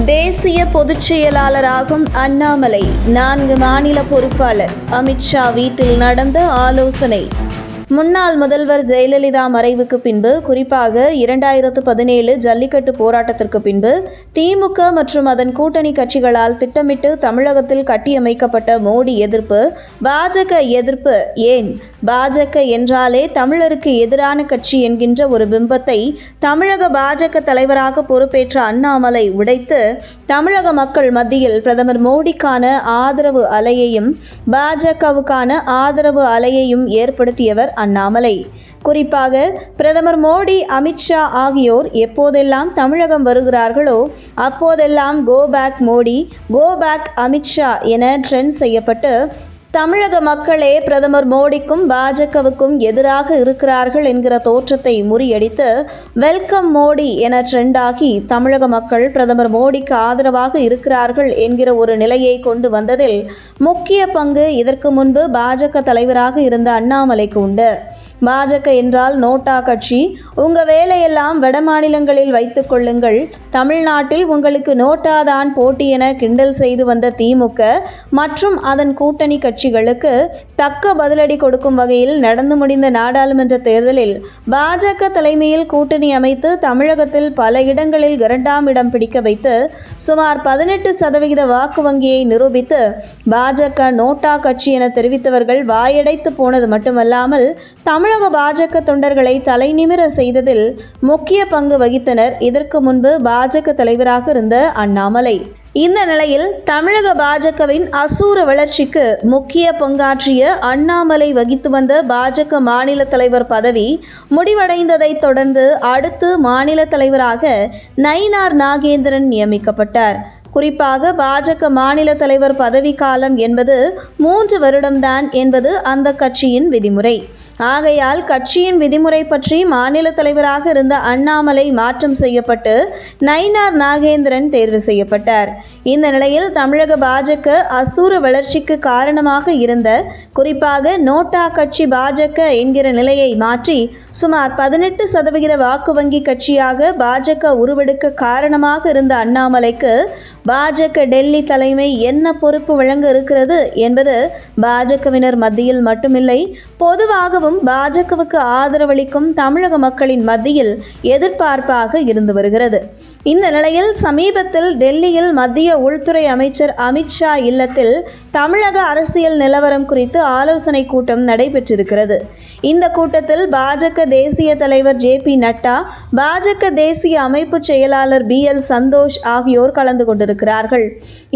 தேசிய பொதுச் செயலாளராகும் அண்ணாமலை 4 மாநில பொறுப்பாளர். அமித்ஷா வீட்டில் நடந்த ஆலோசனை. முன்னாள் முதல்வர் ஜெயலலிதா மறைவுக்கு பின்பு, குறிப்பாக 2017 ஜல்லிக்கட்டு போராட்டத்திற்கு பின்பு திமுக மற்றும் அதன் கூட்டணி கட்சிகளால் திட்டமிட்டு தமிழகத்தில் கட்டியமைக்கப்பட்ட மோடி எதிர்ப்பு, பாஜக எதிர்ப்பு, ஏன் பாஜக என்றாலே தமிழருக்கு எதிரான கட்சி என்கின்ற ஒரு பிம்பத்தை தமிழக பாஜக தலைவராக பொறுப்பேற்ற அண்ணாமலை உடைத்து தமிழக மக்கள் மத்தியில் பிரதமர் மோடிக்கான ஆதரவு அலையையும் பாஜகவுக்கான ஆதரவு அலையையும் ஏற்படுத்தியவர் அண்ணாமலை. குறிப்பாக பிரதமர் மோடி, அமித்ஷா ஆகியோர் எப்போதெல்லாம் தமிழகம் வருகிறார்களோ அப்போதெல்லாம் go back Modi, go back Amit Shah என ட்ரெண்ட் செய்யப்பட்டு தமிழக மக்களே பிரதமர் மோடிக்கும் பாஜகவுக்கும் எதிராக இருக்கிறார்கள் என்கிற தோற்றத்தை முறியடித்து வெல்கம் மோடி என ட்ரெண்டாகி தமிழக மக்கள் பிரதமர் மோடிக்கு ஆதரவாக இருக்கிறார்கள் என்கிற ஒரு நிலையை கொண்டு வந்ததில் முக்கிய பங்கு இதற்கு முன்பு பாஜக தலைவராக இருந்த அண்ணாமலைக்கு உண்டு. பாஜக என்றால் நோட்டா கட்சி, உங்க வேலையெல்லாம் வட மாநிலங்களில் வைத்துக் கொள்ளுங்கள், தமிழ்நாட்டில் உங்களுக்கு நோட்டா தான் போட்டி என கிண்டல் செய்து வந்த திமுக மற்றும் அதன் கூட்டணி கட்சிகளுக்கு தக்க பதிலடி கொடுக்கும் வகையில் நடந்து முடிந்த நாடாளுமன்ற தேர்தலில் பாஜக தலைமையில் கூட்டணி அமைத்து தமிழகத்தில் பல இடங்களில் 2ஆம் இடம் பிடிக்க வைத்து சுமார் 18% வாக்கு வங்கியை நிரூபித்து பாஜக நோட்டா கட்சி என தெரிவித்தவர்கள் வாயடைத்து போனது மட்டுமல்லாமல் தமிழக பாஜக தொண்டர்களை தலைநிமிர செய்ததில் முக்கிய பங்கு வகித்தனர் இதற்கு முன்பு பாஜக தலைவராக இருந்த அண்ணாமலை. இந்த நிலையில் தமிழக பாஜகவின் அசூர வளர்ச்சிக்கு முக்கிய பங்காற்றிய அண்ணாமலை வகித்து வந்த பாஜக மாநில தலைவர் பதவி முடிவடைந்ததை தொடர்ந்து அடுத்து மாநில தலைவராக நயினார் நாகேந்திரன் நியமிக்கப்பட்டார். குறிப்பாக பாஜக மாநில தலைவர் பதவி காலம் என்பது 3 வருடம்தான் என்பது அந்த கட்சியின் விதிமுறை. ஆகையால் கட்சியின் விதிமுறை பற்றி மாநில தலைவராக இருந்த அண்ணாமலை மாற்றம் செய்யப்பட்டு நயினார் நாகேந்திரன் தேர்வு செய்யப்பட்டார். இந்த நிலையில் தமிழக பாஜக அசூர வளர்ச்சிக்கு காரணமாக இருந்த, குறிப்பாக நோட்டா கட்சி பாஜக என்கிற நிலையை மாற்றி சுமார் 18% வாக்கு வங்கி கட்சியாக பாஜக உருவெடுக்க காரணமாக இருந்த அண்ணாமலைக்கு பாஜக டெல்லி தலைமை என்ன பொறுப்பு வழங்க இருக்கிறது என்பது பாஜகவினர் மத்தியில் மட்டுமில்லை, பொதுவாகவும் பாஜகவுக்கு ஆதரவளிக்கும் தமிழக மக்களின் மத்தியில் எதிர்பார்ப்பாக இருந்து வருகிறது. இந்த நிலையில் சமீபத்தில் டெல்லியில் மத்திய உள்துறை அமைச்சர் அமித்ஷா இல்லத்தில் தமிழக அரசியல் நிலவரம் குறித்து ஆலோசனை கூட்டம் நடைபெற்றிருக்கிறது. இந்த கூட்டத்தில் பாஜக தேசிய தலைவர் JP நட்டா, பாஜக தேசிய அமைப்பு செயலாளர் BL சந்தோஷ் ஆகியோர் கலந்து கொண்டிருக்கிறார்கள்.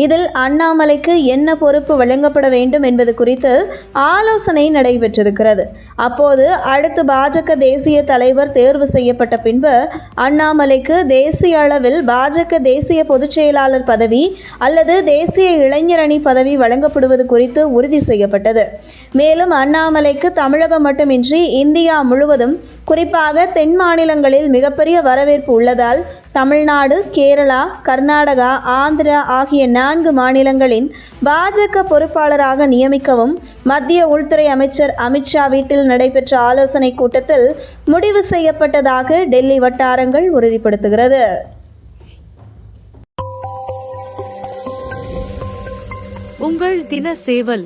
இதில் அண்ணாமலைக்கு என்ன பொறுப்பு வழங்கப்பட வேண்டும் என்பது குறித்து ஆலோசனை நடைபெற்றிருக்கிறது. அப்போது அடுத்து பாஜக தேசிய தலைவர் தேர்வு செய்யப்பட்ட பின்பு அண்ணாமலைக்கு தேசிய அளவில் பாஜக தேசிய பொதுச் செயலாளர் பதவி அல்லது தேசிய இளைஞர் அணி பதவி வழங்கப்படுவது குறித்து உறுதி செய்யப்பட்டது. மேலும் அண்ணாமலைக்கு தமிழகம் மட்டுமின்றி இந்தியா முழுவதும், குறிப்பாக தென் மாநிலங்களில் மிகப்பெரிய வரவேற்பு உள்ளதால் தமிழ்நாடு, கேரளா, கர்நாடகா, ஆந்திரா ஆகிய 4 மாநிலங்களின் பாஜக பொறுப்பாளராக நியமிக்கவும் மத்திய உள்துறை அமைச்சர் அமித்ஷா வீட்டில் நடைபெற்ற ஆலோசனை கூட்டத்தில் முடிவு செய்யப்பட்டதாக டெல்லி வட்டாரங்கள் உறுதிப்படுத்துகிறது. உங்கள் தின சேவல்